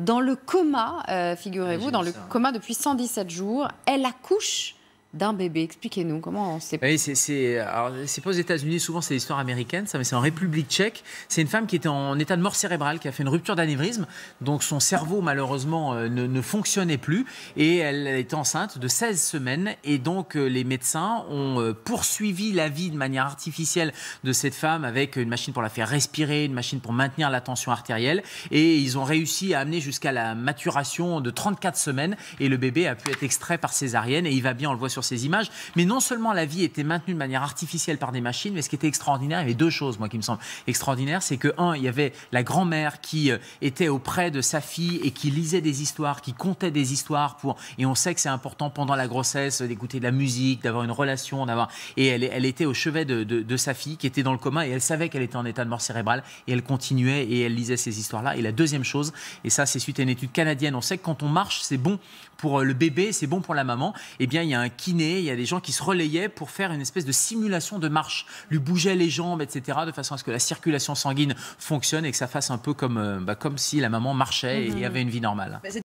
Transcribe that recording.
dans le coma, figurez-vous, dans le coma depuis 117 jours. Elle accouche d'un bébé. Expliquez-nous comment c'est. Oui, c'est pas aux États-Unis, souvent c'est l'histoire américaine, ça, mais c'est en République tchèque. C'est une femme qui était en état de mort cérébrale, qui a fait une rupture d'anévrisme, donc son cerveau malheureusement ne fonctionnait plus, et elle était enceinte de 16 semaines, et donc les médecins ont poursuivi la vie de manière artificielle de cette femme avec une machine pour la faire respirer, une machine pour maintenir la tension artérielle, et ils ont réussi à amener jusqu'à la maturation de 34 semaines, et le bébé a pu être extrait par césarienne, et il va bien, on le voit sur ces images. Mais non seulement la vie était maintenue de manière artificielle par des machines, mais ce qui était extraordinaire, il y avait deux choses, moi, qui me semblent extraordinaires, c'est que, un, il y avait la grand-mère qui était auprès de sa fille et qui lisait des histoires, qui contait des histoires et on sait que c'est important pendant la grossesse d'écouter de la musique, d'avoir une relation, et elle était au chevet de sa fille qui était dans le coma, et elle savait qu'elle était en état de mort cérébrale, et elle continuait et elle lisait ces histoires-là. Et la deuxième chose, et ça c'est suite à une étude canadienne, on sait que quand on marche, c'est bon pour le bébé, c'est bon pour la maman. Eh bien, il y a un kiné, il y a des gens qui se relayaient pour faire une espèce de simulation de marche, lui bougeaient les jambes, etc., de façon à ce que la circulation sanguine fonctionne et que ça fasse un peu comme si la maman marchait et avait une vie normale.